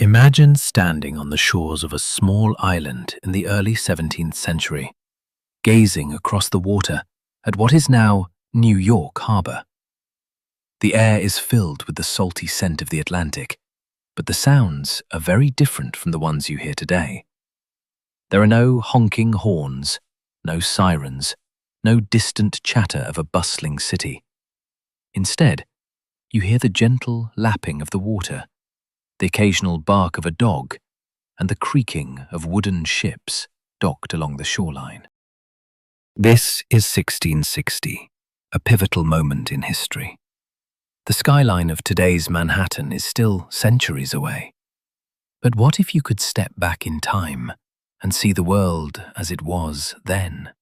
Imagine standing on the shores of a small island in the early 17th century, gazing across the water at what is now New York Harbor. The air is filled with the salty scent of the Atlantic, but the sounds are very different from the ones you hear today. There are no honking horns, no sirens, no distant chatter of a bustling city. Instead, you hear the gentle lapping of the water, the occasional bark of a dog, and the creaking of wooden ships docked along the shoreline. This is 1660, a pivotal moment in history. The skyline of today's Manhattan is still centuries away. But what if you could step back in time and see the world as it was then?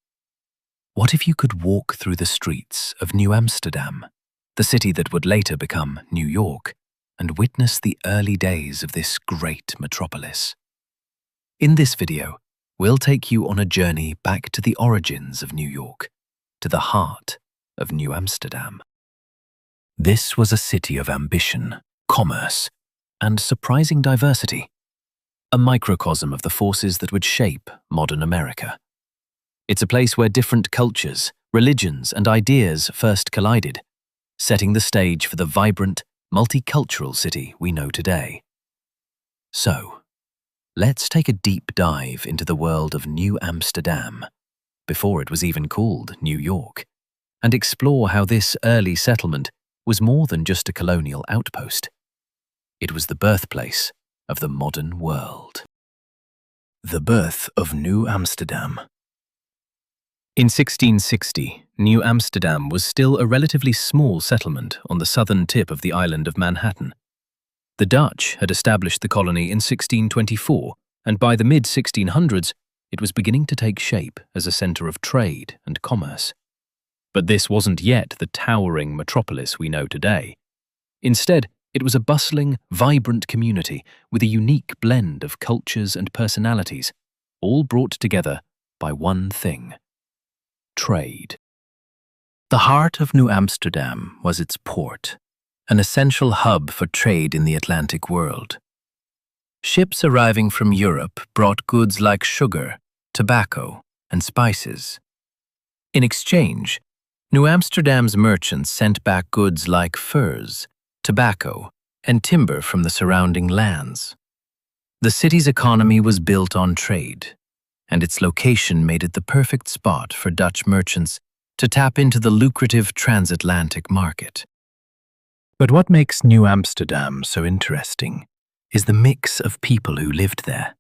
What if you could walk through the streets of New Amsterdam, the city that would later become New York, and witness the early days of this great metropolis? In this video, we'll take you on a journey back to the origins of New York, to the heart of New Amsterdam. This was a city of ambition, commerce, and surprising diversity, a microcosm of the forces that would shape modern America. It's a place where different cultures, religions, and ideas first collided, setting the stage for the vibrant, multicultural city we know today. So, let's take a deep dive into the world of New Amsterdam, before it was even called New York, and explore how this early settlement was more than just a colonial outpost. It was the birthplace of the modern world. The birth of New Amsterdam. In 1660, New Amsterdam was still a relatively small settlement on the southern tip of the island of Manhattan. The Dutch had established the colony in 1624, and by the mid-1600s, it was beginning to take shape as a center of trade and commerce. But this wasn't yet the towering metropolis we know today. Instead, it was a bustling, vibrant community with a unique blend of cultures and personalities, all brought together by one thing: trade. The heart of New Amsterdam was its port, an essential hub for trade in the Atlantic world. Ships arriving from Europe brought goods like sugar, tobacco, and spices. In exchange, New Amsterdam's merchants sent back goods like furs, tobacco, and timber from the surrounding lands. The city's economy was built on trade, and its location made it the perfect spot for Dutch merchants to tap into the lucrative transatlantic market. But what makes New Amsterdam so interesting is the mix of people who lived there.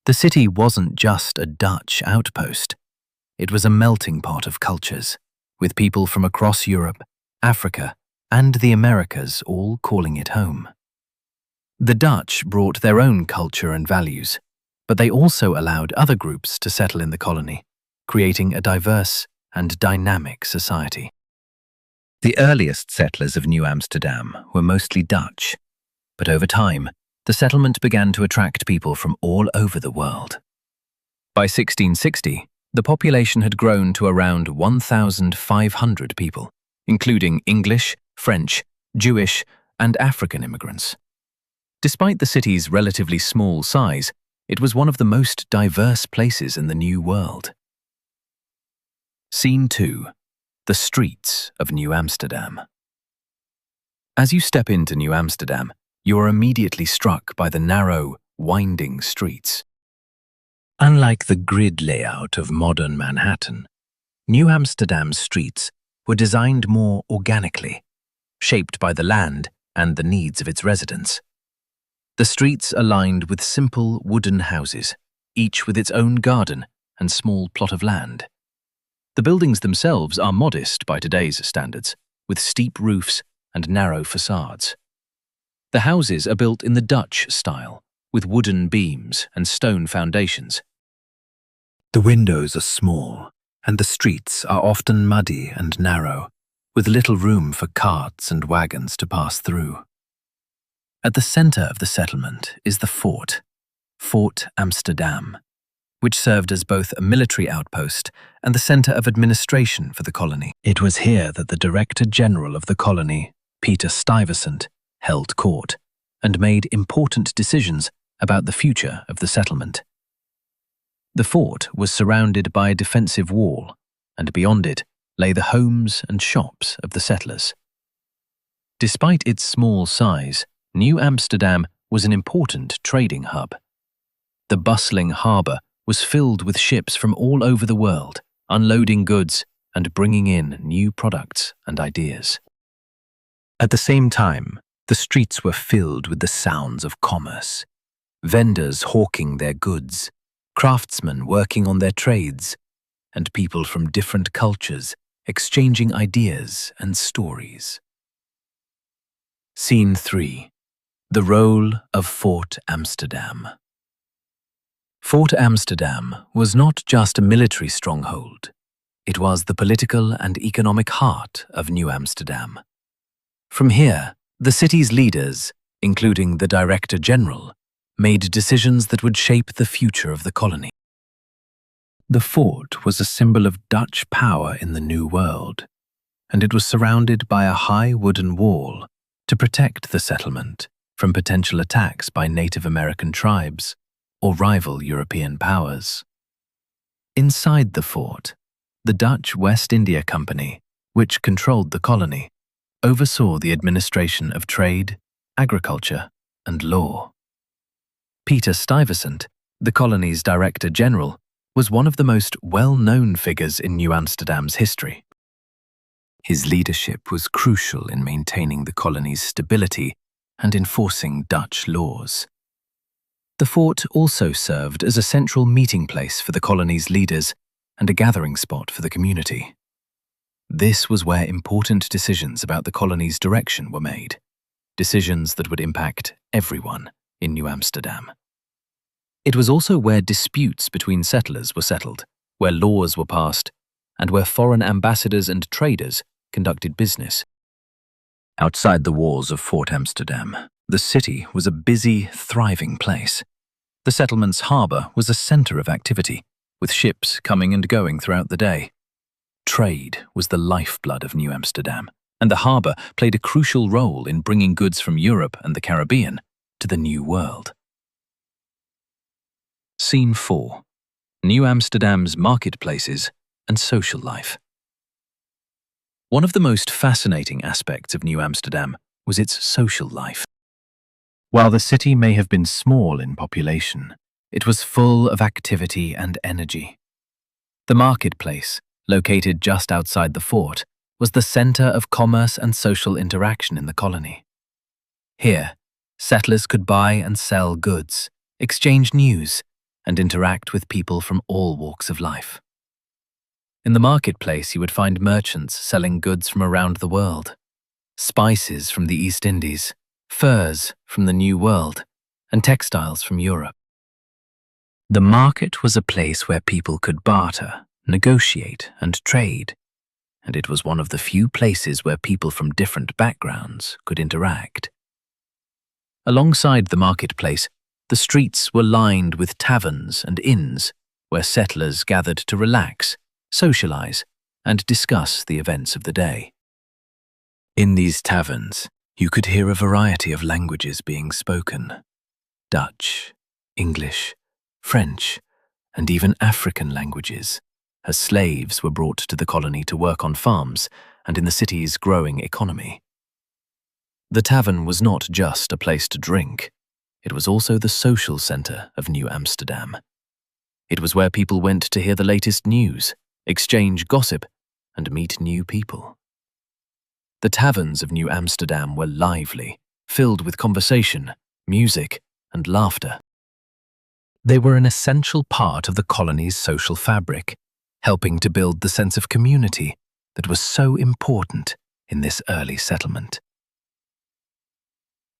The city wasn't just a Dutch outpost. It was a melting pot of cultures, with people from across Europe, Africa, and the Americas all calling it home. The Dutch brought their own culture and values, but they also allowed other groups to settle in the colony, creating a diverse and dynamic society. The earliest settlers of New Amsterdam were mostly Dutch, but over time, the settlement began to attract people from all over the world. By 1660, the population had grown to around 1,500 people, including English, French, Jewish, and African immigrants. Despite the city's relatively small size, it was one of the most diverse places in the New World. Scene 2. The streets of New Amsterdam. As you step into New Amsterdam, you are immediately struck by the narrow, winding streets. Unlike the grid layout of modern Manhattan, New Amsterdam's streets were designed more organically, shaped by the land and the needs of its residents. The streets are lined with simple wooden houses, each with its own garden and small plot of land. The buildings themselves are modest by today's standards, with steep roofs and narrow facades. The houses are built in the Dutch style, with wooden beams and stone foundations. The windows are small, and the streets are often muddy and narrow, with little room for carts and wagons to pass through. At the center of the settlement is the fort, Fort Amsterdam, which served as both a military outpost and the center of administration for the colony. It was here that the Director General of the colony, Peter Stuyvesant, held court, and made important decisions about the future of the settlement. The fort was surrounded by a defensive wall, and beyond it lay the homes and shops of the settlers. Despite its small size, New Amsterdam was an important trading hub. The bustling harbour was filled with ships from all over the world, unloading goods and bringing in new products and ideas. At the same time, the streets were filled with the sounds of commerce. Vendors hawking their goods, craftsmen working on their trades, and people from different cultures exchanging ideas and stories. Scene 3. The role of Fort Amsterdam. Fort Amsterdam was not just a military stronghold. It was the political and economic heart of New Amsterdam. From here, the city's leaders, including the Director General, made decisions that would shape the future of the colony. The fort was a symbol of Dutch power in the New World, and it was surrounded by a high wooden wall to protect the settlement from potential attacks by Native American tribes or rival European powers. Inside the fort, the Dutch West India Company, which controlled the colony, oversaw the administration of trade, agriculture, and law. Peter Stuyvesant, the colony's Director General, was one of the most well-known figures in New Amsterdam's history. His leadership was crucial in maintaining the colony's stability and enforcing Dutch laws. The fort also served as a central meeting place for the colony's leaders and a gathering spot for the community. This was where important decisions about the colony's direction were made, decisions that would impact everyone in New Amsterdam. It was also where disputes between settlers were settled, where laws were passed, and where foreign ambassadors and traders conducted business. Outside the walls of Fort Amsterdam, the city was a busy, thriving place. The settlement's harbour was a centre of activity, with ships coming and going throughout the day. Trade was the lifeblood of New Amsterdam, and the harbour played a crucial role in bringing goods from Europe and the Caribbean to the New World. Scene 4. New Amsterdam's marketplaces and social life. One of the most fascinating aspects of New Amsterdam was its social life. While the city may have been small in population, it was full of activity and energy. The marketplace, located just outside the fort, was the centre of commerce and social interaction in the colony. Here, settlers could buy and sell goods, exchange news, and interact with people from all walks of life. In the marketplace, you would find merchants selling goods from around the world, spices from the East Indies, furs from the New World, and textiles from Europe. The market was a place where people could barter, negotiate, and trade, and it was one of the few places where people from different backgrounds could interact. Alongside the marketplace, the streets were lined with taverns and inns where settlers gathered to relax, socialize, and discuss the events of the day. In these taverns, you could hear a variety of languages being spoken: Dutch, English, French, and even African languages, as slaves were brought to the colony to work on farms and in the city's growing economy. The tavern was not just a place to drink. It was also the social centre of New Amsterdam. It was where people went to hear the latest news, exchange gossip, and meet new people. The taverns of New Amsterdam were lively, filled with conversation, music, and laughter. They were an essential part of the colony's social fabric, helping to build the sense of community that was so important in this early settlement.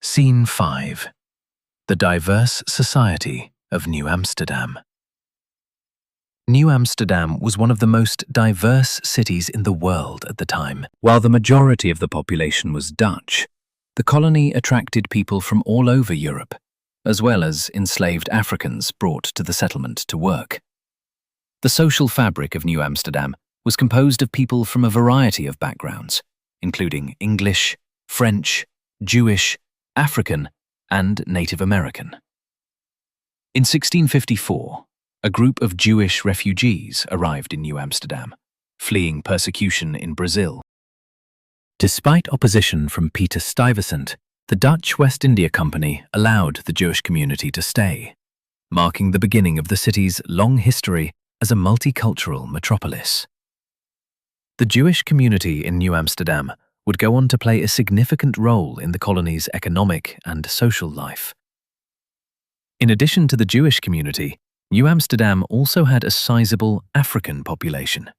Scene 5. The diverse society of New Amsterdam. New Amsterdam was one of the most diverse cities in the world at the time. While the majority of the population was Dutch, the colony attracted people from all over Europe, as well as enslaved Africans brought to the settlement to work. The social fabric of New Amsterdam was composed of people from a variety of backgrounds, including English, French, Jewish, African, and Native American. In 1654, a group of Jewish refugees arrived in New Amsterdam, fleeing persecution in Brazil. Despite opposition from Peter Stuyvesant, the Dutch West India Company allowed the Jewish community to stay, marking the beginning of the city's long history as a multicultural metropolis. The Jewish community in New Amsterdam would go on to play a significant role in the colony's economic and social life. In addition to the Jewish community, New Amsterdam also had a sizable African population.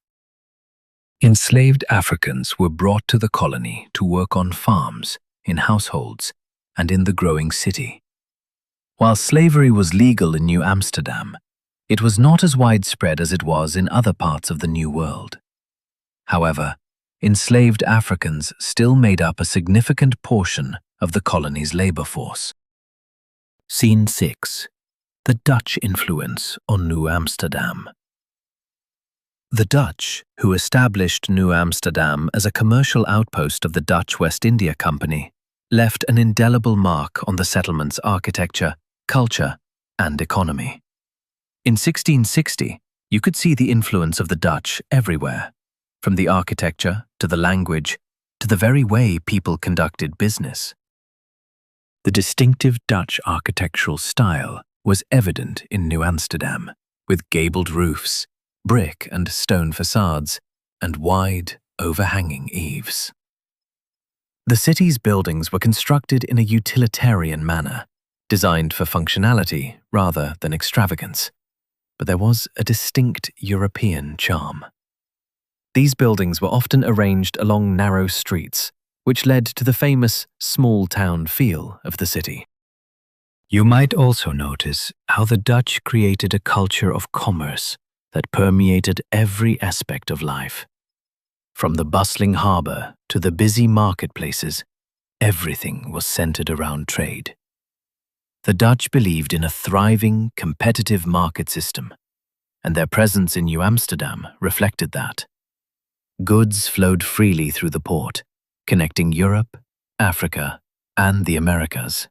Enslaved Africans were brought to the colony to work on farms, in households, and in the growing city. While slavery was legal in New Amsterdam, it was not as widespread as it was in other parts of the New World. However, enslaved Africans still made up a significant portion of the colony's labor force. Scene 6. The Dutch influence on New Amsterdam. The Dutch, who established New Amsterdam as a commercial outpost of the Dutch West India Company, left an indelible mark on the settlement's architecture, culture, and economy. In 1660, you could see the influence of the Dutch everywhere, from the architecture to the language to the very way people conducted business. The distinctive Dutch architectural style was evident in New Amsterdam, with gabled roofs, brick and stone facades, and wide, overhanging eaves. The city's buildings were constructed in a utilitarian manner, designed for functionality rather than extravagance, but there was a distinct European charm. These buildings were often arranged along narrow streets, which led to the famous small-town feel of the city. You might also notice how the Dutch created a culture of commerce that permeated every aspect of life. From the bustling harbour to the busy marketplaces, everything was centered around trade. The Dutch believed in a thriving, competitive market system, and their presence in New Amsterdam reflected that. Goods flowed freely through the port, connecting Europe, Africa, and the Americas.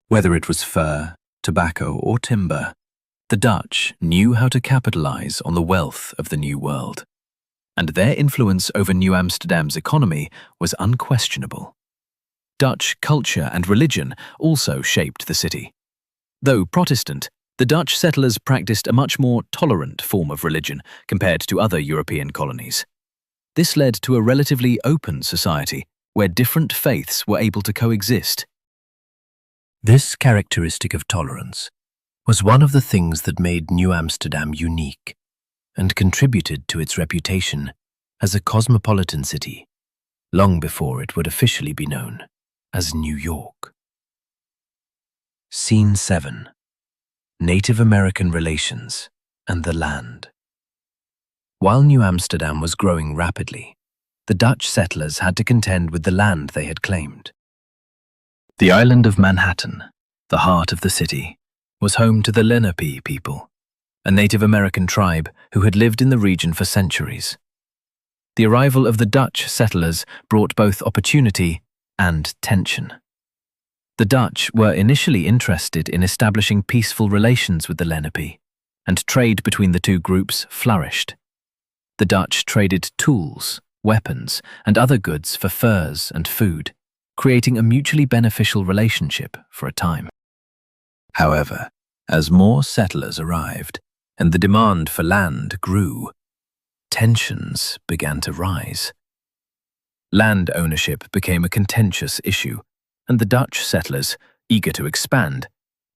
Whether it was fur, tobacco, or timber, the Dutch knew how to capitalize on the wealth of the New World, and their influence over New Amsterdam's economy was unquestionable. Dutch culture and religion also shaped the city. Though Protestant, the Dutch settlers practiced a much more tolerant form of religion compared to other European colonies. This led to a relatively open society where different faiths were able to coexist. This characteristic of tolerance was one of the things that made New Amsterdam unique and contributed to its reputation as a cosmopolitan city, long before it would officially be known as New York. Scene 7. Native American relations and the land. While New Amsterdam was growing rapidly, the Dutch settlers had to contend with the land they had claimed. The island of Manhattan, the heart of the city, was home to the Lenape people, a Native American tribe who had lived in the region for centuries. The arrival of the Dutch settlers brought both opportunity and tension. The Dutch were initially interested in establishing peaceful relations with the Lenape, and trade between the two groups flourished. The Dutch traded tools, weapons, and other goods for furs and food, creating a mutually beneficial relationship for a time. However, as more settlers arrived and the demand for land grew, tensions began to rise. Land ownership became a contentious issue, and the Dutch settlers, eager to expand,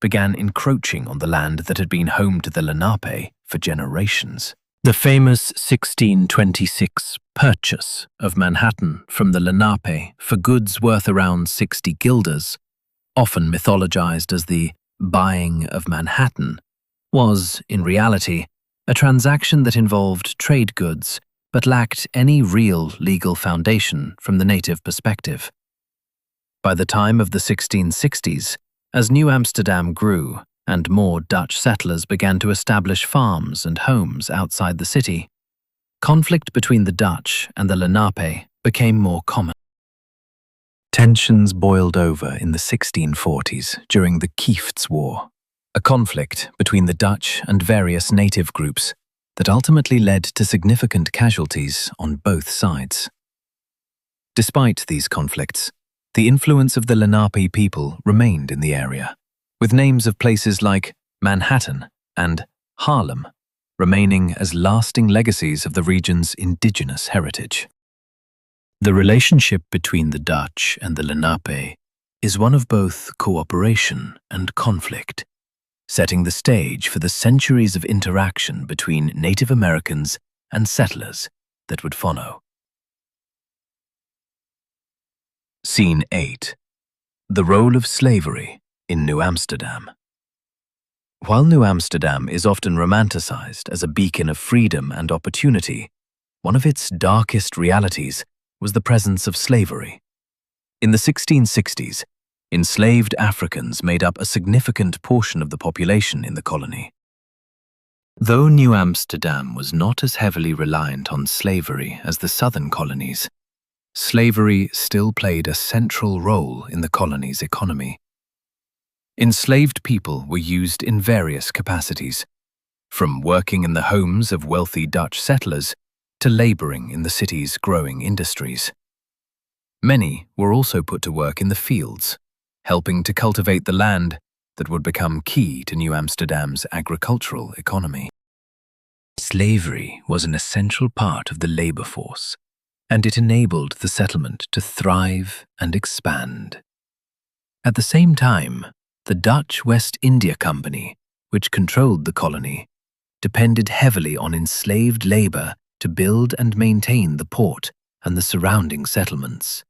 began encroaching on the land that had been home to the Lenape for generations. The famous 1626 purchase of Manhattan from the Lenape for goods worth around 60 guilders, often mythologized as the buying of Manhattan, was, in reality, a transaction that involved trade goods but lacked any real legal foundation from the native perspective. By the time of the 1660s, as New Amsterdam grew and more Dutch settlers began to establish farms and homes outside the city, conflict between the Dutch and the Lenape became more common. Tensions boiled over in the 1640s during the Kiefts War, a conflict between the Dutch and various native groups that ultimately led to significant casualties on both sides. Despite these conflicts, the influence of the Lenape people remained in the area, with names of places like Manhattan and Harlem remaining as lasting legacies of the region's indigenous heritage. The relationship between the Dutch and the Lenape is one of both cooperation and conflict, setting the stage for the centuries of interaction between Native Americans and settlers that would follow. Scene 8. The role of slavery in New Amsterdam. While New Amsterdam is often romanticized as a beacon of freedom and opportunity, one of its darkest realities was the presence of slavery. In the 1660s, enslaved Africans made up a significant portion of the population in the colony. Though New Amsterdam was not as heavily reliant on slavery as the southern colonies, slavery still played a central role in the colony's economy. Enslaved people were used in various capacities, from working in the homes of wealthy Dutch settlers to laboring in the city's growing industries. Many were also put to work in the fields, helping to cultivate the land that would become key to New Amsterdam's agricultural economy. Slavery was an essential part of the labor force, and it enabled the settlement to thrive and expand. At the same time, the Dutch West India Company, which controlled the colony, depended heavily on enslaved labor to build and maintain the port and the surrounding settlements.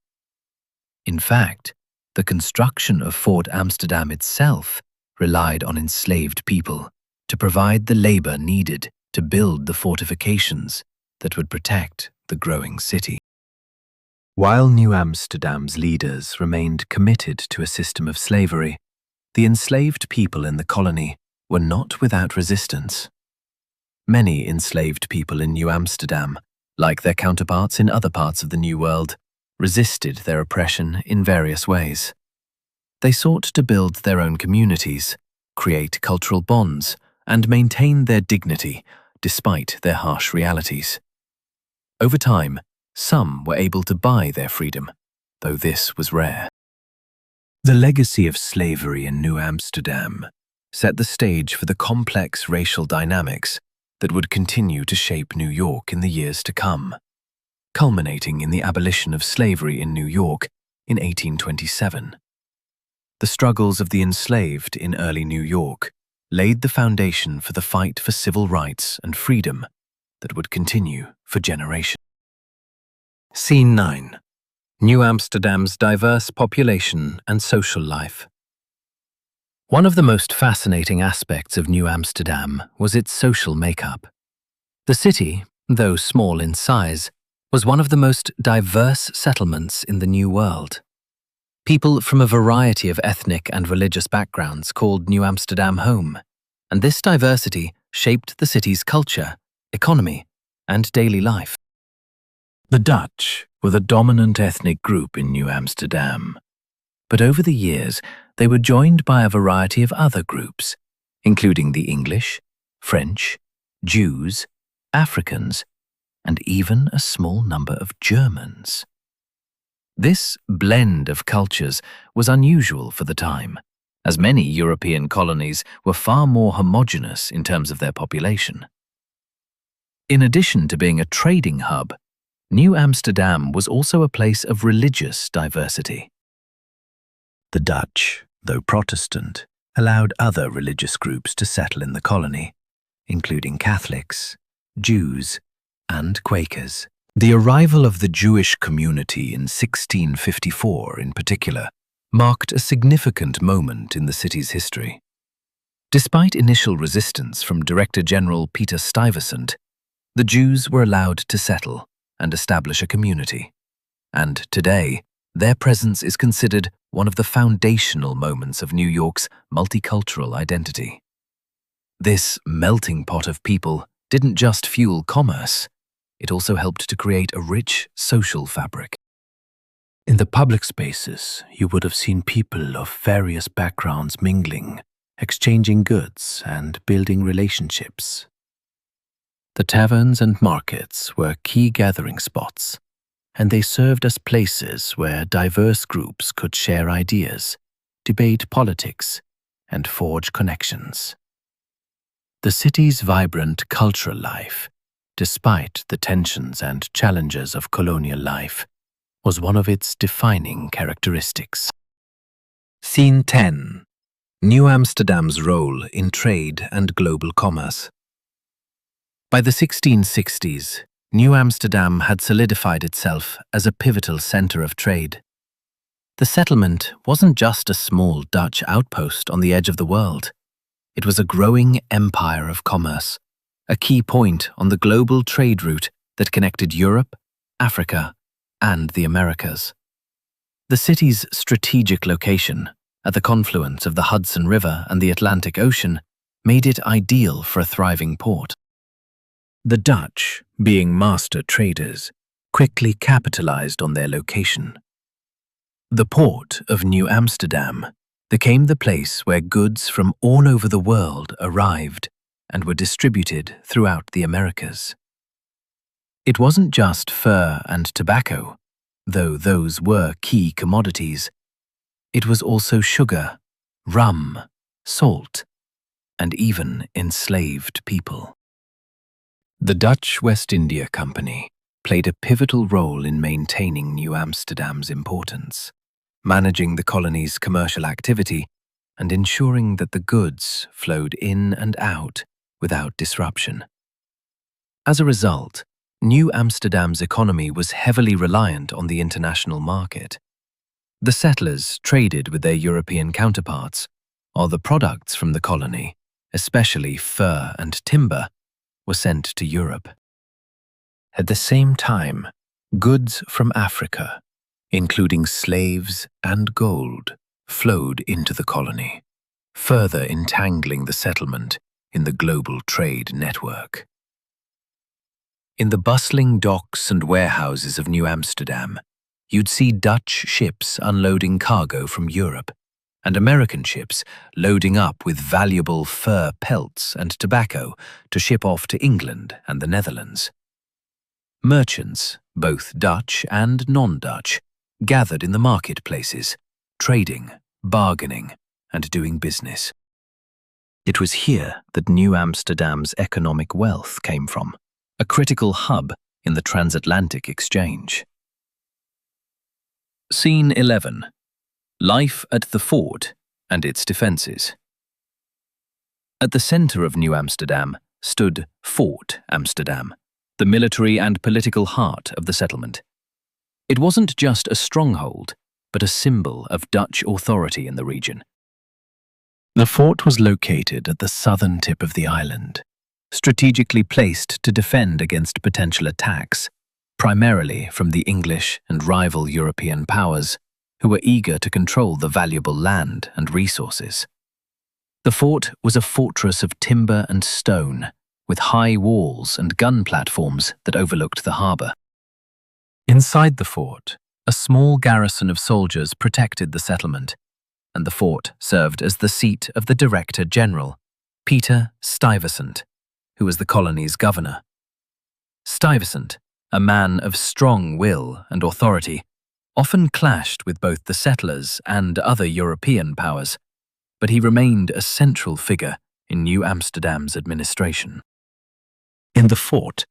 In fact, the construction of Fort Amsterdam itself relied on enslaved people to provide the labor needed to build the fortifications that would protect the growing city. While New Amsterdam's leaders remained committed to a system of slavery, the enslaved people in the colony were not without resistance. Many enslaved people in New Amsterdam, like their counterparts in other parts of the New World, resisted their oppression in various ways. They sought to build their own communities, create cultural bonds, and maintain their dignity despite their harsh realities. Over time, some were able to buy their freedom, though this was rare. The legacy of slavery in New Amsterdam set the stage for the complex racial dynamics that would continue to shape New York in the years to come, culminating in the abolition of slavery in New York in 1827. The struggles of the enslaved in early New York laid the foundation for the fight for civil rights and freedom that would continue for generations. Scene 9. New Amsterdam's diverse population and social life. One of the most fascinating aspects of New Amsterdam was its social makeup. The city, though small in size, was one of the most diverse settlements in the New World. People from a variety of ethnic and religious backgrounds called New Amsterdam home, and this diversity shaped the city's culture, economy, and daily life. The Dutch were the dominant ethnic group in New Amsterdam, but over the years they were joined by a variety of other groups, including the English, French, Jews, Africans, and even a small number of Germans. This blend of cultures was unusual for the time, as many European colonies were far more homogeneous in terms of their population. In addition to being a trading hub, New Amsterdam was also a place of religious diversity. The Dutch, though Protestant, allowed other religious groups to settle in the colony, including Catholics, Jews, and Quakers. The arrival of the Jewish community in 1654 in particular marked a significant moment in the city's history. Despite initial resistance from Director General Peter Stuyvesant, the Jews were allowed to settle and establish a community, and today their presence is considered one of the foundational moments of New York's multicultural identity. This melting pot of people didn't just fuel commerce, it also helped to create a rich social fabric. In the public spaces, you would have seen people of various backgrounds mingling, exchanging goods and building relationships. The taverns and markets were key gathering spots, and they served as places where diverse groups could share ideas, debate politics, and forge connections. The city's vibrant cultural life, despite the tensions and challenges of colonial life, was one of its defining characteristics. Scene 10. New Amsterdam's role in trade and global commerce. By the 1660s, New Amsterdam had solidified itself as a pivotal center of trade. The settlement wasn't just a small Dutch outpost on the edge of the world. It was a growing empire of commerce, a key point on the global trade route that connected Europe, Africa, and the Americas. The city's strategic location, at the confluence of the Hudson River and the Atlantic Ocean, made it ideal for a thriving port. The Dutch, being master traders, quickly capitalized on their location. The port of New Amsterdam became the place where goods from all over the world arrived and were distributed throughout the Americas. It wasn't just fur and tobacco, though those were key commodities. It was also sugar, rum, salt, and even enslaved people. The Dutch West India Company played a pivotal role in maintaining New Amsterdam's importance, managing the colony's commercial activity and ensuring that the goods flowed in and out without disruption. As a result, New Amsterdam's economy was heavily reliant on the international market. The settlers traded with their European counterparts, while the products from the colony, especially fur and timber, were sent to Europe. At the same time, goods from Africa, including slaves and gold, flowed into the colony, further entangling the settlement in the global trade network. In the bustling docks and warehouses of New Amsterdam, you'd see Dutch ships unloading cargo from Europe, and American ships loading up with valuable fur pelts and tobacco to ship off to England and the Netherlands. Merchants, both Dutch and non-Dutch, gathered in the marketplaces, trading, bargaining, and doing business. It was here that New Amsterdam's economic wealth came from, a critical hub in the transatlantic exchange. Scene 11. Life at the fort and its defences. At the centre of New Amsterdam stood Fort Amsterdam, the military and political heart of the settlement. It wasn't just a stronghold, but a symbol of Dutch authority in the region. The fort was located at the southern tip of the island, strategically placed to defend against potential attacks, primarily from the English and rival European powers, who were eager to control the valuable land and resources. The fort was a fortress of timber and stone, with high walls and gun platforms that overlooked the harbour. Inside the fort, a small garrison of soldiers protected the settlement, and the fort served as the seat of the Director General, Peter Stuyvesant, who was the colony's governor. Stuyvesant, a man of strong will and authority, often clashed with both the settlers and other European powers, but he remained a central figure in New Amsterdam's administration. In the fort,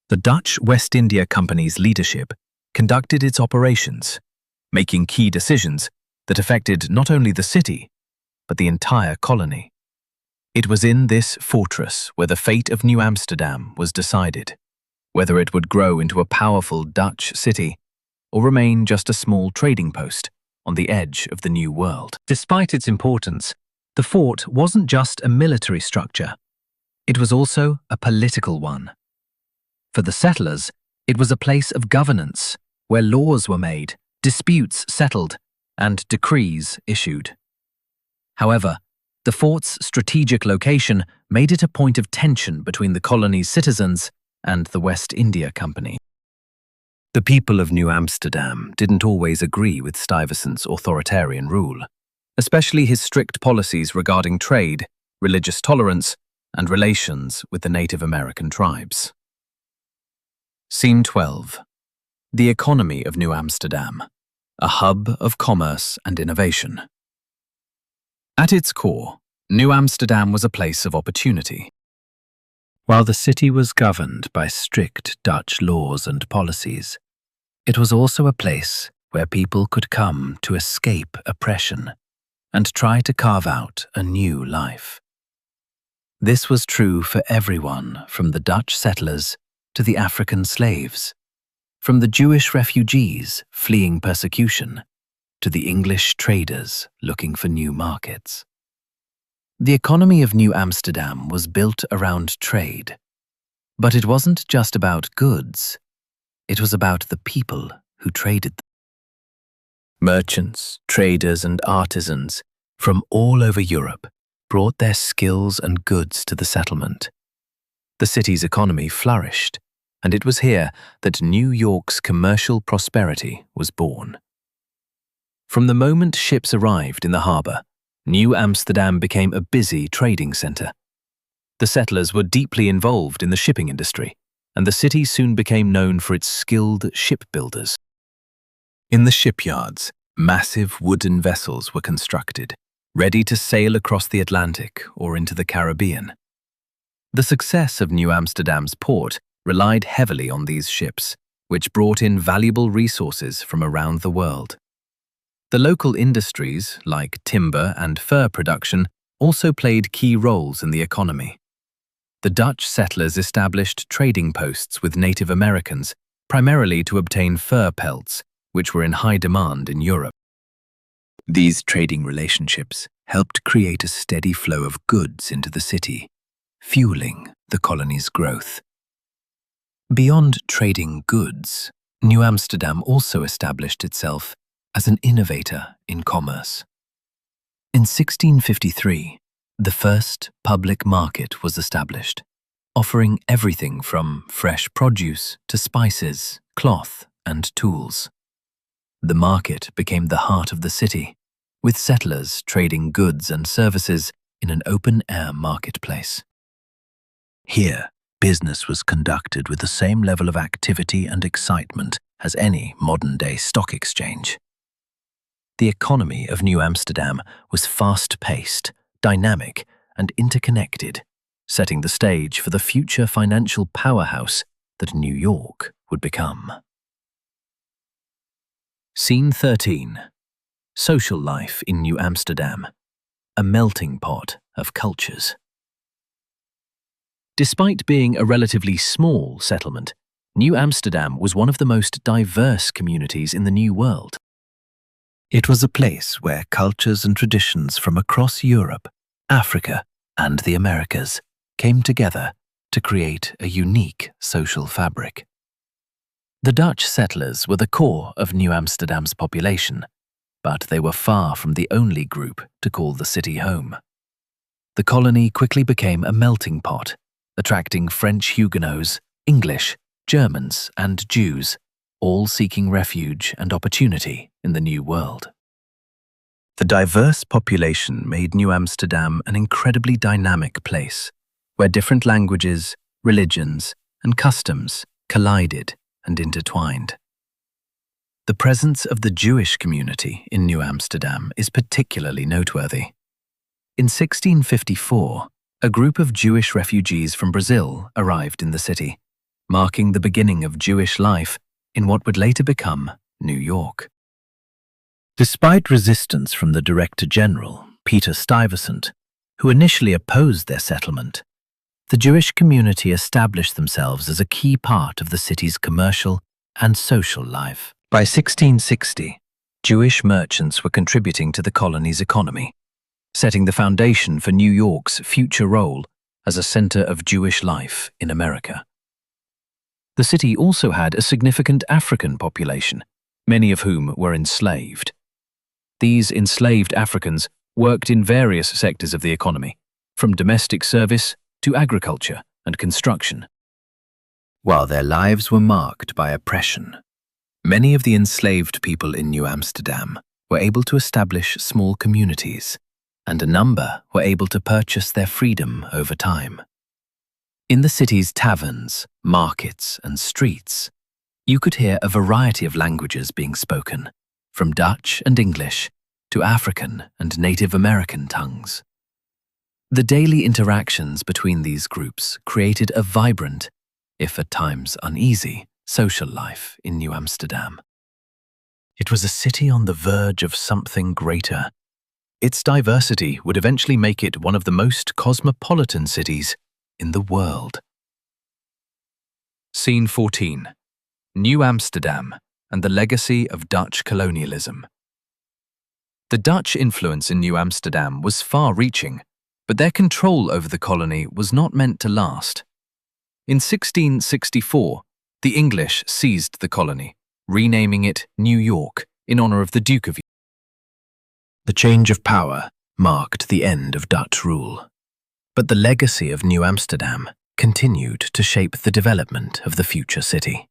the Dutch West India Company's leadership conducted its operations, making key decisions that affected not only the city, but the entire colony. It was in this fortress where the fate of New Amsterdam was decided, whether it would grow into a powerful Dutch city or remain just a small trading post on the edge of the New World. Despite its importance, the fort wasn't just a military structure. It was also a political one. For the settlers, it was a place of governance, where laws were made, disputes settled, and decrees issued. However, the fort's strategic location made it a point of tension between the colony's citizens and the West India Company. The people of New Amsterdam didn't always agree with Stuyvesant's authoritarian rule, especially his strict policies regarding trade, religious tolerance, and relations with the Native American tribes. Scene 12. The economy of New Amsterdam, a hub of commerce and innovation. At its core, New Amsterdam was a place of opportunity. While the city was governed by strict Dutch laws and policies, it was also a place where people could come to escape oppression and try to carve out a new life. This was true for everyone from the Dutch settlers to the African slaves, from the Jewish refugees fleeing persecution to the English traders looking for new markets. The economy of New Amsterdam was built around trade, but it wasn't just about goods, it was about the people who traded them. Merchants, traders, and artisans from all over Europe brought their skills and goods to the settlement. The city's economy flourished, and it was here that New York's commercial prosperity was born. From the moment ships arrived in the harbor, New Amsterdam became a busy trading center. The settlers were deeply involved in the shipping industry, and the city soon became known for its skilled shipbuilders. In the shipyards, massive wooden vessels were constructed, ready to sail across the Atlantic or into the Caribbean. The success of New Amsterdam's port relied heavily on these ships, which brought in valuable resources from around the world. The local industries, like timber and fur production, also played key roles in the economy. The Dutch settlers established trading posts with Native Americans, primarily to obtain fur pelts, which were in high demand in Europe. These trading relationships helped create a steady flow of goods into the city, fueling the colony's growth. Beyond trading goods, New Amsterdam also established itself as an innovator in commerce. In 1653, the first public market was established, offering everything from fresh produce to spices, cloth, and tools. The market became the heart of the city, with settlers trading goods and services in an open-air marketplace. Here, business was conducted with the same level of activity and excitement as any modern-day stock exchange. The economy of New Amsterdam was fast-paced, dynamic, and interconnected, setting the stage for the future financial powerhouse that New York would become. Scene 13. Social life in New Amsterdam, a melting pot of cultures. Despite being a relatively small settlement, New Amsterdam was one of the most diverse communities in the New World. It was a place where cultures and traditions from across Europe, Africa, and the Americas came together to create a unique social fabric. The Dutch settlers were the core of New Amsterdam's population, but they were far from the only group to call the city home. The colony quickly became a melting pot, attracting French Huguenots, English, Germans, and Jews, all seeking refuge and opportunity in the New World. The diverse population made New Amsterdam an incredibly dynamic place, where different languages, religions, and customs collided and intertwined. The presence of the Jewish community in New Amsterdam is particularly noteworthy. In 1654, a group of Jewish refugees from Brazil arrived in the city, marking the beginning of Jewish life in what would later become New York. Despite resistance from the Director General, Peter Stuyvesant, who initially opposed their settlement, the Jewish community established themselves as a key part of the city's commercial and social life. By 1660, Jewish merchants were contributing to the colony's economy, setting the foundation for New York's future role as a center of Jewish life in America. The city also had a significant African population, many of whom were enslaved. These enslaved Africans worked in various sectors of the economy, from domestic service to agriculture and construction. While their lives were marked by oppression, Many of the enslaved people in New Amsterdam were able to establish small communities, and a number were able to purchase their freedom over time. In the city's taverns, markets, and streets, you could hear a variety of languages being spoken, from Dutch and English to African and Native American tongues. The daily interactions between these groups created a vibrant, if at times uneasy, social life in New Amsterdam. It was a city on the verge of something greater. Its diversity would eventually make it one of the most cosmopolitan cities in the world. Scene 14. New Amsterdam and the legacy of Dutch colonialism. The Dutch influence in New Amsterdam was far-reaching, but their control over the colony was not meant to last. In 1664, the English seized the colony, renaming it New York in honor of the Duke of York. The change of power marked the end of Dutch rule, but the legacy of New Amsterdam continued to shape the development of the future city.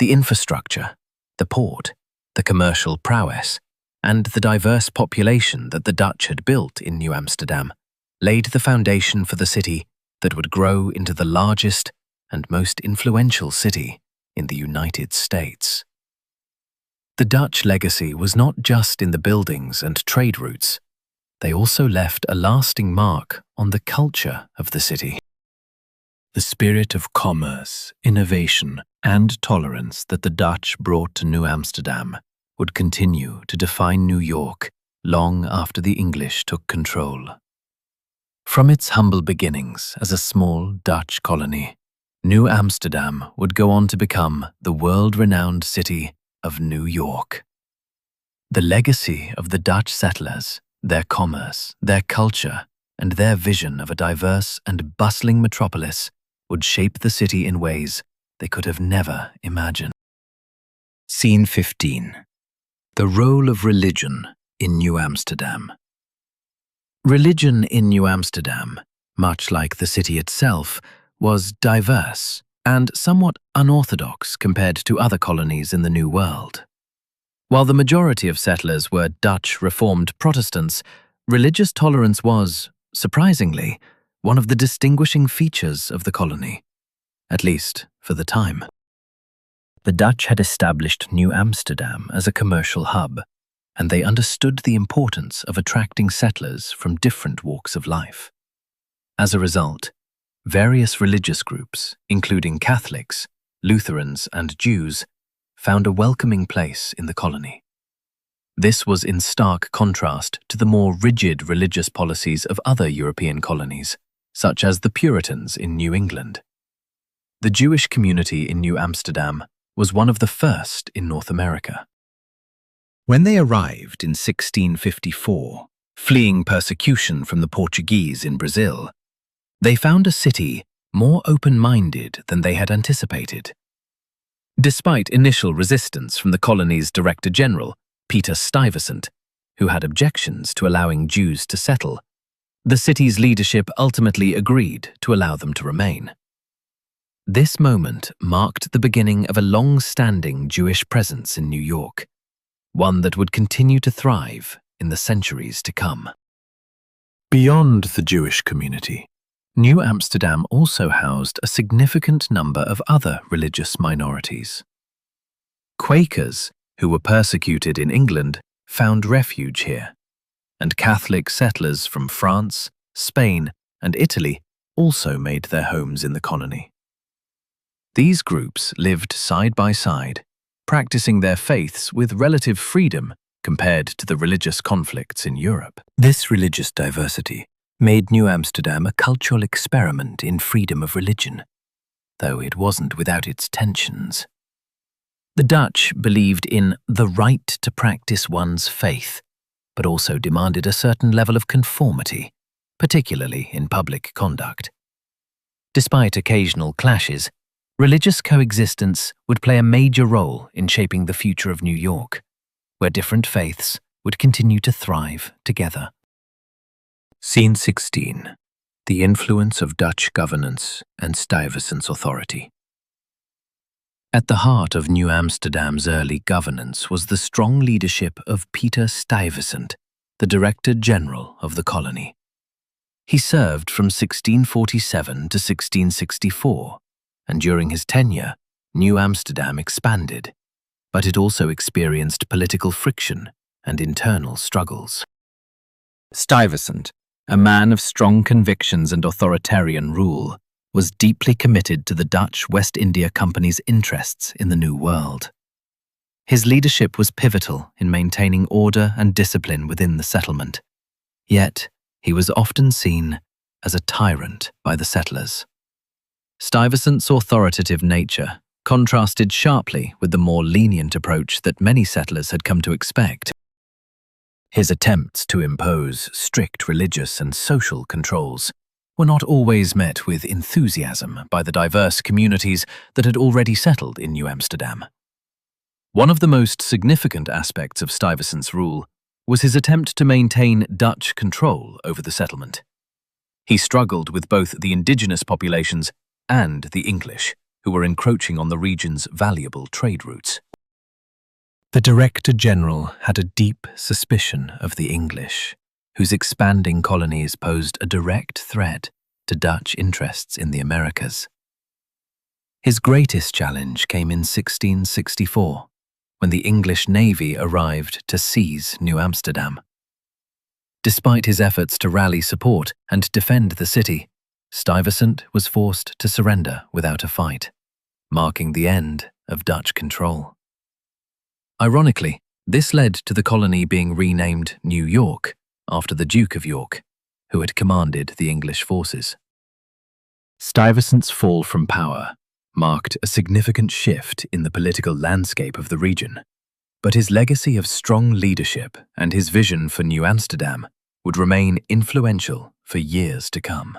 The infrastructure, the port, the commercial prowess, and the diverse population that the Dutch had built in New Amsterdam laid the foundation for the city that would grow into the largest and most influential city in the United States. The Dutch legacy was not just in the buildings and trade routes. They also left a lasting mark on the culture of the city. The spirit of commerce, innovation, and tolerance that the Dutch brought to New Amsterdam would continue to define New York long after the English took control. From its humble beginnings as a small Dutch colony, New Amsterdam would go on to become the world-renowned city of New York. The legacy of the Dutch settlers, their commerce, their culture, and their vision of a diverse and bustling metropolis would shape the city in ways they could have never imagined. Scene 15. The role of religion in New Amsterdam. Religion in New Amsterdam, much like the city itself, was diverse and somewhat unorthodox compared to other colonies in the New World. While the majority of settlers were Dutch Reformed Protestants, religious tolerance was, surprisingly, one of the distinguishing features of the colony, at least for the time. The Dutch had established New Amsterdam as a commercial hub, and they understood the importance of attracting settlers from different walks of life. As a result, various religious groups, including Catholics, Lutherans, and Jews, found a welcoming place in the colony. This was in stark contrast to the more rigid religious policies of other European colonies, such as the Puritans in New England. The Jewish community in New Amsterdam was one of the first in North America. When they arrived in 1654, fleeing persecution from the Portuguese in Brazil, they found a city more open-minded than they had anticipated. Despite initial resistance from the colony's Director General, Peter Stuyvesant, who had objections to allowing Jews to settle, the city's leadership ultimately agreed to allow them to remain. This moment marked the beginning of a long-standing Jewish presence in New York, one that would continue to thrive in the centuries to come. Beyond the Jewish community, New Amsterdam also housed a significant number of other religious minorities. Quakers, who were persecuted in England, found refuge here, and Catholic settlers from France, Spain, and Italy also made their homes in the colony. These groups lived side by side, practicing their faiths with relative freedom compared to the religious conflicts in Europe. This religious diversity made New Amsterdam a cultural experiment in freedom of religion, though it wasn't without its tensions. The Dutch believed in the right to practice one's faith, but also demanded a certain level of conformity, particularly in public conduct. Despite occasional clashes, religious coexistence would play a major role in shaping the future of New York, where different faiths would continue to thrive together. Scene 16. The influence of Dutch governance and Stuyvesant's authority. At the heart of New Amsterdam's early governance was the strong leadership of Peter Stuyvesant, the Director General of the colony. He served from 1647 to 1664, and during his tenure, New Amsterdam expanded, but it also experienced political friction and internal struggles. Stuyvesant, a man of strong convictions and authoritarian rule, was deeply committed to the Dutch West India Company's interests in the New World. His leadership was pivotal in maintaining order and discipline within the settlement, yet he was often seen as a tyrant by the settlers. Stuyvesant's authoritative nature contrasted sharply with the more lenient approach that many settlers had come to expect. His attempts to impose strict religious and social controls were not always met with enthusiasm by the diverse communities that had already settled in New Amsterdam. One of the most significant aspects of Stuyvesant's rule was his attempt to maintain Dutch control over the settlement. He struggled with both the indigenous populations and the English, who were encroaching on the region's valuable trade routes. The Director General had a deep suspicion of the English, whose expanding colonies posed a direct threat to Dutch interests in the Americas. His greatest challenge came in 1664, when the English Navy arrived to seize New Amsterdam. Despite his efforts to rally support and defend the city, Stuyvesant was forced to surrender without a fight, marking the end of Dutch control. Ironically, this led to the colony being renamed New York after the Duke of York, who had commanded the English forces. Stuyvesant's fall from power marked a significant shift in the political landscape of the region, but his legacy of strong leadership and his vision for New Amsterdam would remain influential for years to come.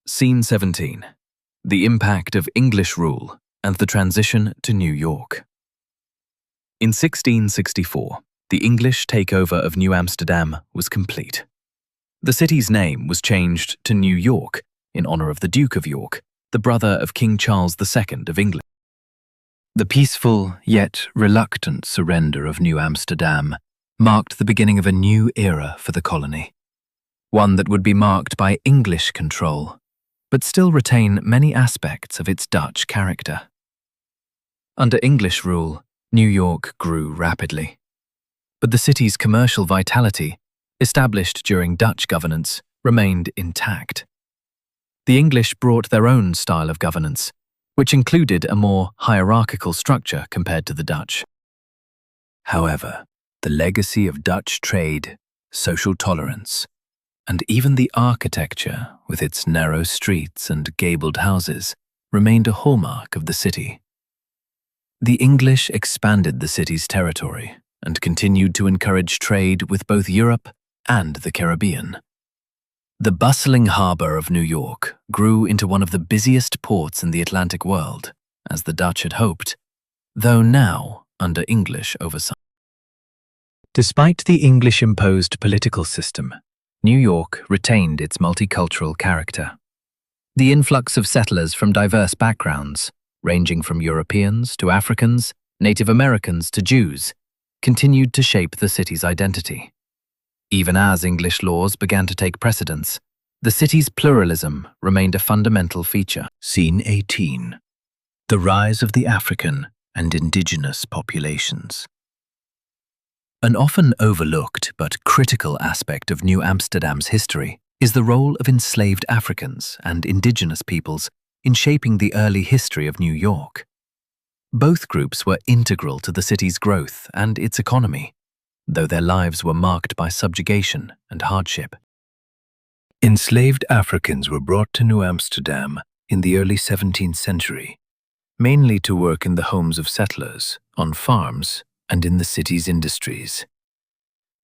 Scene 17. The impact of English rule and the transition to New York. In 1664, the English takeover of New Amsterdam was complete. The city's name was changed to New York in honor of the Duke of York, the brother of King Charles II of England. The peaceful yet reluctant surrender of New Amsterdam marked the beginning of a new era for the colony, one that would be marked by English control, but still retain many aspects of its Dutch character. Under English rule, New York grew rapidly, but the city's commercial vitality, established during Dutch governance, remained intact. The English brought their own style of governance, which included a more hierarchical structure compared to the Dutch. However, the legacy of Dutch trade, social tolerance, and even the architecture, with its narrow streets and gabled houses, remained a hallmark of the city. The English expanded the city's territory and continued to encourage trade with both Europe and the Caribbean. The bustling harbor of New York grew into one of the busiest ports in the Atlantic world, as the Dutch had hoped, though now under English oversight. Despite the English-imposed political system, New York retained its multicultural character. The influx of settlers from diverse backgrounds, ranging from Europeans to Africans, Native Americans to Jews, continued to shape the city's identity. Even as English laws began to take precedence, the city's pluralism remained a fundamental feature. Scene 18. The rise of the African and indigenous populations. An often overlooked but critical aspect of New Amsterdam's history is the role of enslaved Africans and indigenous peoples in shaping the early history of New York. Both groups were integral to the city's growth and its economy, though their lives were marked by subjugation and hardship. Enslaved Africans were brought to New Amsterdam in the early 17th century, mainly to work in the homes of settlers, on farms, and in the city's industries.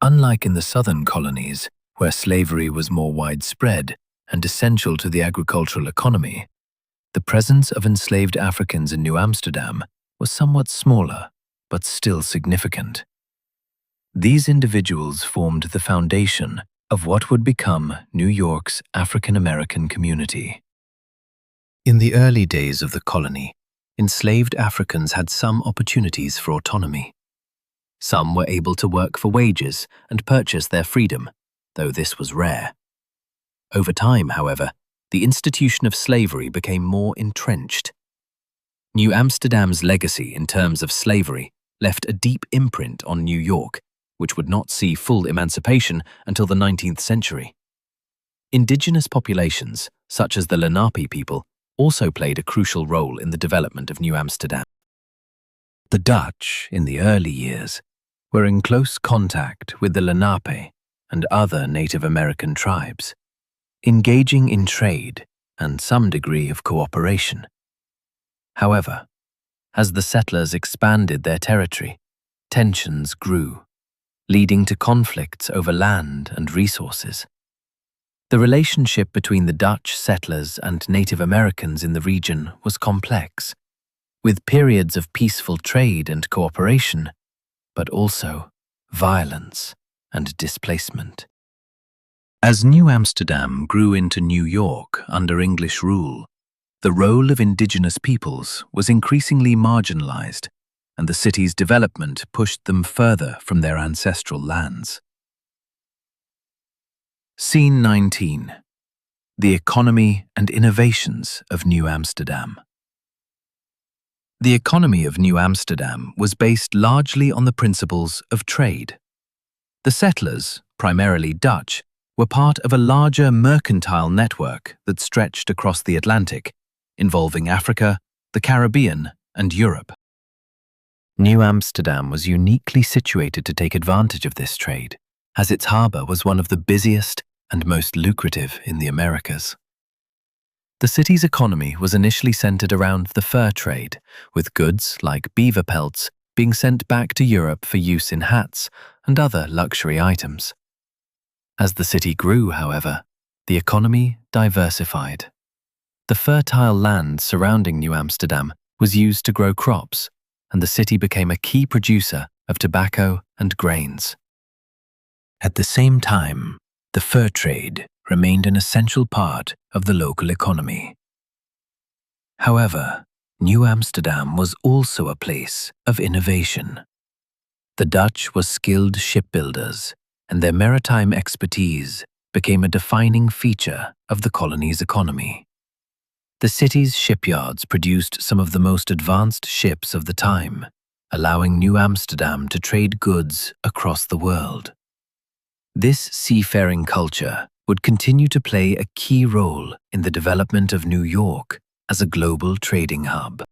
Unlike in the southern colonies, where slavery was more widespread and essential to the agricultural economy, the presence of enslaved Africans in New Amsterdam was somewhat smaller, but still significant. These individuals formed the foundation of what would become New York's African American community. In the early days of the colony, enslaved Africans had some opportunities for autonomy. Some were able to work for wages and purchase their freedom, though this was rare. Over time, however, the institution of slavery became more entrenched. New Amsterdam's legacy in terms of slavery left a deep imprint on New York, which would not see full emancipation until the 19th century. Indigenous populations, such as the Lenape people, also played a crucial role in the development of New Amsterdam. The Dutch, in the early years, were in close contact with the Lenape and other Native American tribes, engaging in trade and some degree of cooperation. However, as the settlers expanded their territory, tensions grew, leading to conflicts over land and resources. The relationship between the Dutch settlers and Native Americans in the region was complex, with periods of peaceful trade and cooperation, but also violence and displacement. As New Amsterdam grew into New York under English rule, the role of indigenous peoples was increasingly marginalized, and the city's development pushed them further from their ancestral lands. Scene 19. The economy and innovations of New Amsterdam. The economy of New Amsterdam was based largely on the principles of trade. The settlers, primarily Dutch, were part of a larger mercantile network that stretched across the Atlantic, involving Africa, the Caribbean, and Europe. New Amsterdam was uniquely situated to take advantage of this trade, as its harbour was one of the busiest and most lucrative in the Americas. The city's economy was initially centered around the fur trade, with goods like beaver pelts being sent back to Europe for use in hats and other luxury items. As the city grew, however, the economy diversified. The fertile land surrounding New Amsterdam was used to grow crops, and the city became a key producer of tobacco and grains. At the same time, the fur trade remained an essential part of the local economy. However, New Amsterdam was also a place of innovation. The Dutch were skilled shipbuilders, and their maritime expertise became a defining feature of the colony's economy. The city's shipyards produced some of the most advanced ships of the time, allowing New Amsterdam to trade goods across the world. This seafaring culture would continue to play a key role in the development of New York as a global trading hub.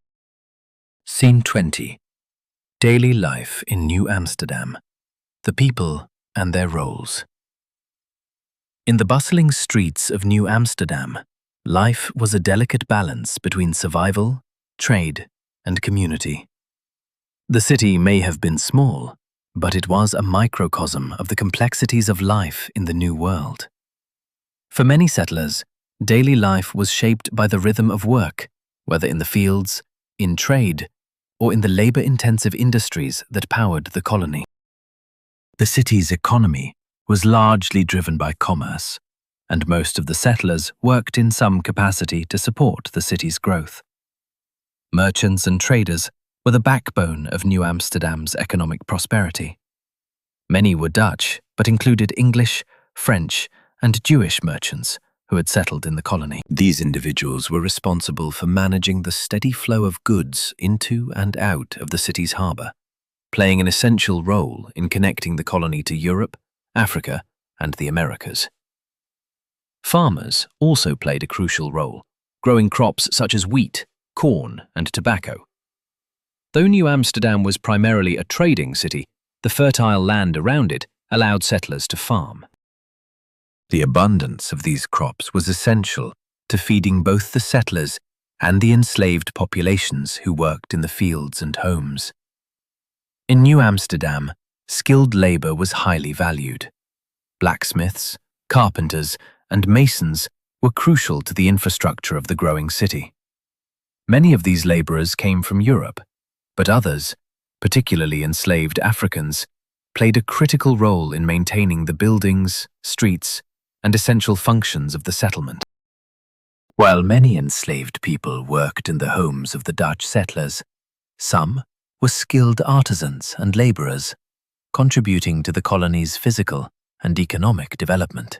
Scene 20. Daily life in New Amsterdam. The people and their roles. In the bustling streets of New Amsterdam, life was a delicate balance between survival, trade, and community. The city may have been small, but it was a microcosm of the complexities of life in the New World. For many settlers, daily life was shaped by the rhythm of work, whether in the fields, in trade, or in the labor-intensive industries that powered the colony. The city's economy was largely driven by commerce, and most of the settlers worked in some capacity to support the city's growth. Merchants and traders were the backbone of New Amsterdam's economic prosperity. Many were Dutch, but included English, French, and Jewish merchants who had settled in the colony. These individuals were responsible for managing the steady flow of goods into and out of the city's harbour, playing an essential role in connecting the colony to Europe, Africa, and the Americas. Farmers also played a crucial role, growing crops such as wheat, corn, and tobacco. Though New Amsterdam was primarily a trading city, the fertile land around it allowed settlers to farm. The abundance of these crops was essential to feeding both the settlers and the enslaved populations who worked in the fields and homes. In New Amsterdam, skilled labor was highly valued. Blacksmiths, carpenters, and masons were crucial to the infrastructure of the growing city. Many of these laborers came from Europe, but others, particularly enslaved Africans, played a critical role in maintaining the buildings, streets, and essential functions of the settlement. While many enslaved people worked in the homes of the Dutch settlers, some were skilled artisans and laborers, contributing to the colony's physical and economic development.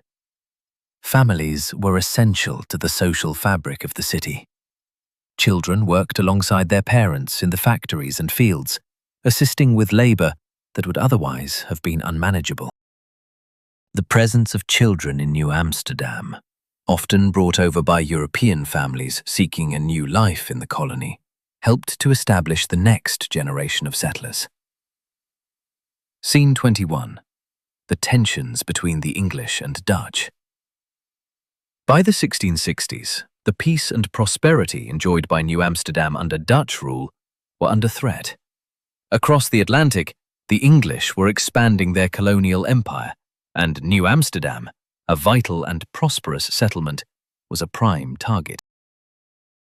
Families were essential to the social fabric of the city. Children worked alongside their parents in the factories and fields, assisting with labor that would otherwise have been unmanageable. The presence of children in New Amsterdam, often brought over by European families seeking a new life in the colony, helped to establish the next generation of settlers. Scene 21. The tensions between the English and Dutch. By the 1660s, the peace and prosperity enjoyed by New Amsterdam under Dutch rule were under threat. Across the Atlantic, the English were expanding their colonial empire, and New Amsterdam, a vital and prosperous settlement, was a prime target.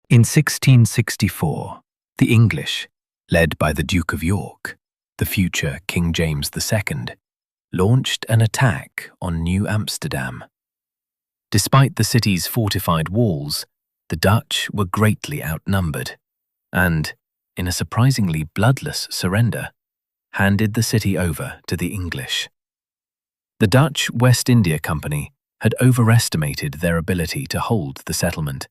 In 1664, the English, led by the Duke of York, the future King James II, launched an attack on New Amsterdam. Despite the city's fortified walls, the Dutch were greatly outnumbered and, in a surprisingly bloodless surrender, handed the city over to the English. The Dutch West India Company had overestimated their ability to hold the settlement,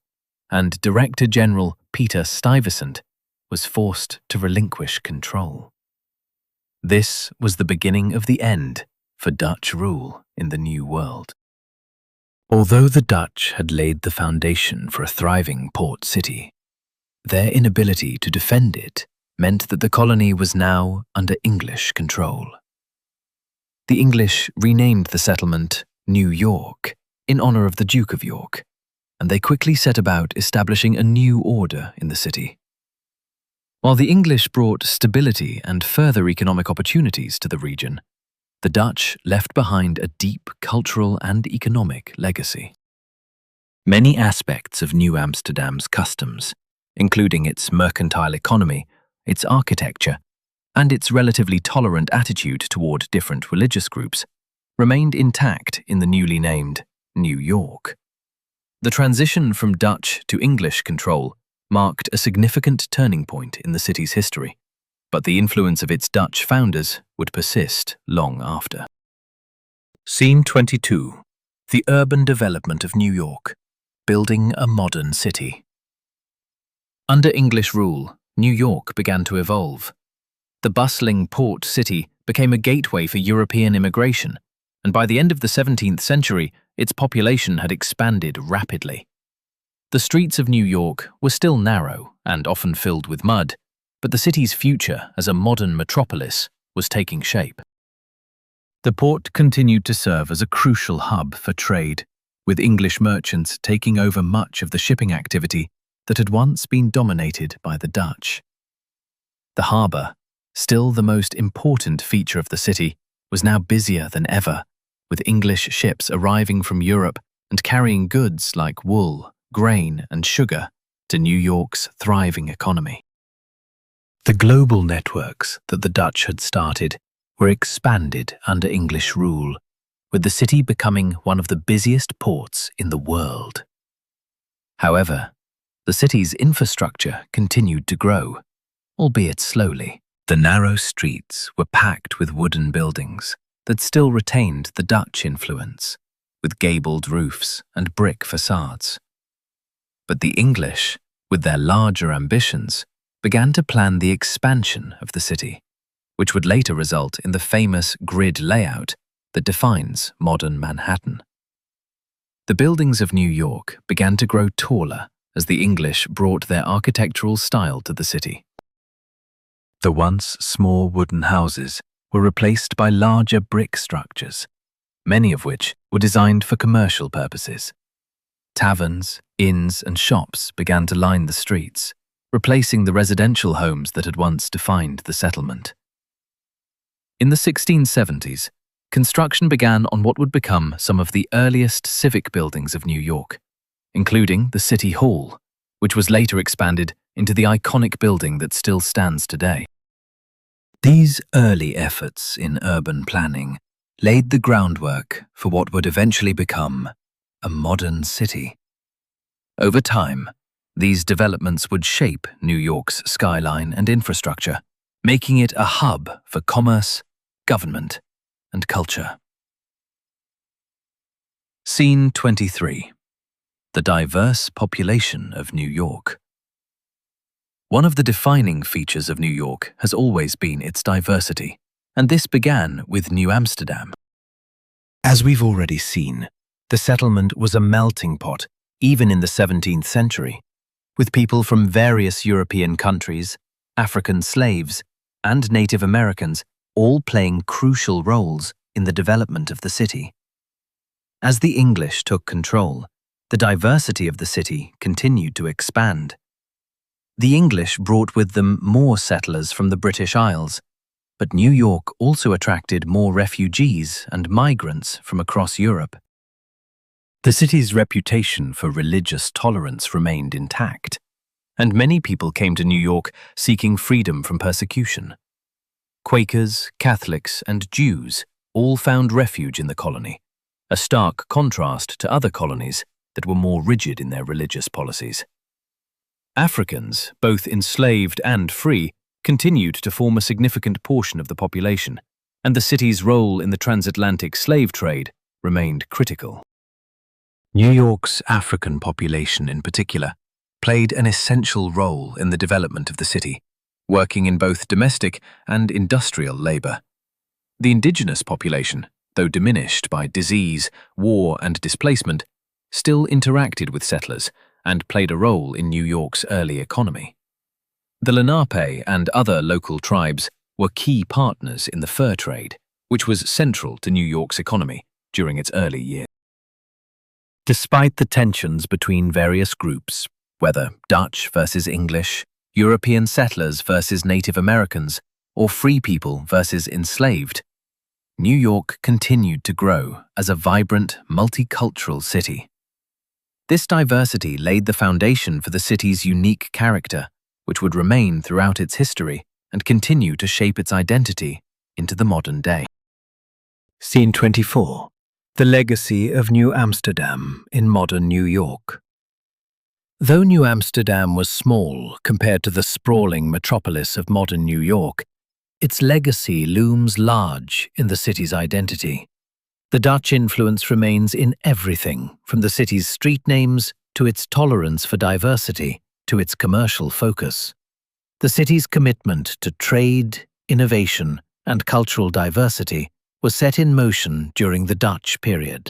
and Director General Peter Stuyvesant was forced to relinquish control. This was the beginning of the end for Dutch rule in the New World. Although the Dutch had laid the foundation for a thriving port city, their inability to defend it meant that the colony was now under English control. The English renamed the settlement New York in honor of the Duke of York, and they quickly set about establishing a new order in the city. While the English brought stability and further economic opportunities to the region, the Dutch left behind a deep cultural and economic legacy. Many aspects of New Amsterdam's customs, including its mercantile economy, its architecture, and its relatively tolerant attitude toward different religious groups, remained intact in the newly named New York. The transition from Dutch to English control marked a significant turning point in the city's history, but the influence of its Dutch founders would persist long after. Scene 22. The urban development of New York, building a modern city. Under English rule, New York began to evolve. The bustling port city became a gateway for European immigration, and by the end of the 17th century, its population had expanded rapidly. The streets of New York were still narrow and often filled with mud, but the city's future as a modern metropolis was taking shape. The port continued to serve as a crucial hub for trade, with English merchants taking over much of the shipping activity that had once been dominated by the Dutch. The harbour, still the most important feature of the city, was now busier than ever, with English ships arriving from Europe and carrying goods like wool, grain, and sugar to New York's thriving economy. The global networks that the Dutch had started were expanded under English rule, with the city becoming one of the busiest ports in the world. However, the city's infrastructure continued to grow, albeit slowly. The narrow streets were packed with wooden buildings that still retained the Dutch influence, with gabled roofs and brick facades. But the English, with their larger ambitions, began to plan the expansion of the city, which would later result in the famous grid layout that defines modern Manhattan. The buildings of New York began to grow taller as the English brought their architectural style to the city. The once small wooden houses were replaced by larger brick structures, many of which were designed for commercial purposes. Taverns, inns, and shops began to line the streets, replacing the residential homes that had once defined the settlement. In the 1670s, construction began on what would become some of the earliest civic buildings of New York, including the City Hall, which was later expanded into the iconic building that still stands today. These early efforts in urban planning laid the groundwork for what would eventually become a modern city. Over time, these developments would shape New York's skyline and infrastructure, making it a hub for commerce, government, and culture. Scene 23. The diverse population of New York. One of the defining features of New York has always been its diversity, and this began with New Amsterdam. As we've already seen, the settlement was a melting pot, even in the 17th century, with people from various European countries, African slaves, and Native Americans all playing crucial roles in the development of the city. As the English took control, the diversity of the city continued to expand. The English brought with them more settlers from the British Isles, but New York also attracted more refugees and migrants from across Europe. The city's reputation for religious tolerance remained intact, and many people came to New York seeking freedom from persecution. Quakers, Catholics, and Jews all found refuge in the colony, a stark contrast to other colonies that were more rigid in their religious policies. Africans, both enslaved and free, continued to form a significant portion of the population, and the city's role in the transatlantic slave trade remained critical. New York's African population in particular played an essential role in the development of the city, working in both domestic and industrial labor. The indigenous population, though diminished by disease, war, and displacement, still interacted with settlers and played a role in New York's early economy. The Lenape and other local tribes were key partners in the fur trade, which was central to New York's economy during its early years. Despite the tensions between various groups, whether Dutch versus English, European settlers versus Native Americans, or free people versus enslaved, New York continued to grow as a vibrant, multicultural city. This diversity laid the foundation for the city's unique character, which would remain throughout its history and continue to shape its identity into the modern day. Scene 24. The legacy of New Amsterdam in modern New York. Though New Amsterdam was small compared to the sprawling metropolis of modern New York, its legacy looms large in the city's identity. The Dutch influence remains in everything, from the city's street names to its tolerance for diversity to its commercial focus. The city's commitment to trade, innovation, and cultural diversity was set in motion during the Dutch period.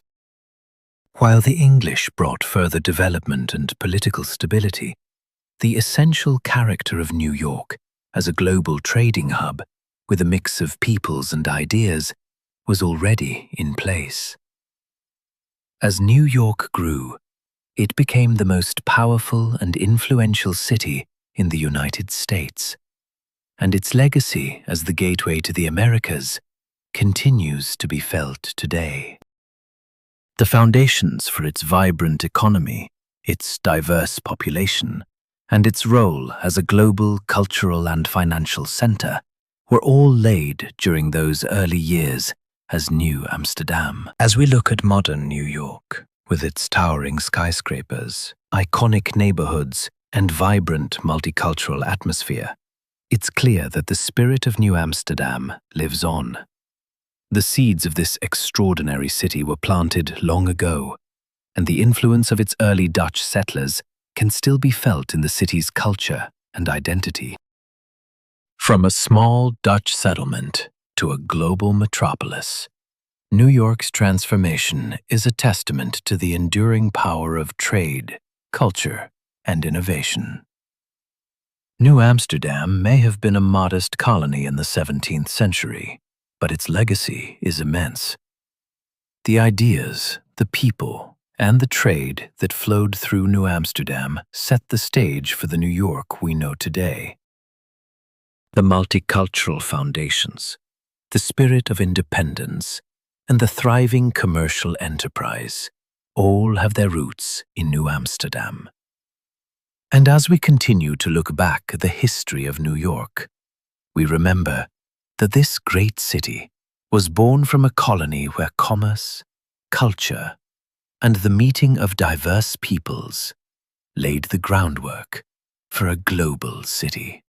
While the English brought further development and political stability, the essential character of New York as a global trading hub with a mix of peoples and ideas was already in place. As New York grew, it became the most powerful and influential city in the United States, and its legacy as the gateway to the Americas continues to be felt today. The foundations for its vibrant economy, its diverse population, and its role as a global cultural and financial center were all laid during those early years as New Amsterdam. As we look at modern New York, with its towering skyscrapers, iconic neighborhoods, and vibrant multicultural atmosphere, it's clear that the spirit of New Amsterdam lives on. The seeds of this extraordinary city were planted long ago, and the influence of its early Dutch settlers can still be felt in the city's culture and identity. From a small Dutch settlement to a global metropolis, New York's transformation is a testament to the enduring power of trade, culture, and innovation. New Amsterdam may have been a modest colony in the 17th century, but its legacy is immense. The ideas, the people, and the trade that flowed through New Amsterdam set the stage for the New York we know today. The multicultural foundations, the spirit of independence, and the thriving commercial enterprise all have their roots in New Amsterdam. And as we continue to look back at the history of New York, we remember that this great city was born from a colony where commerce, culture, and the meeting of diverse peoples laid the groundwork for a global city.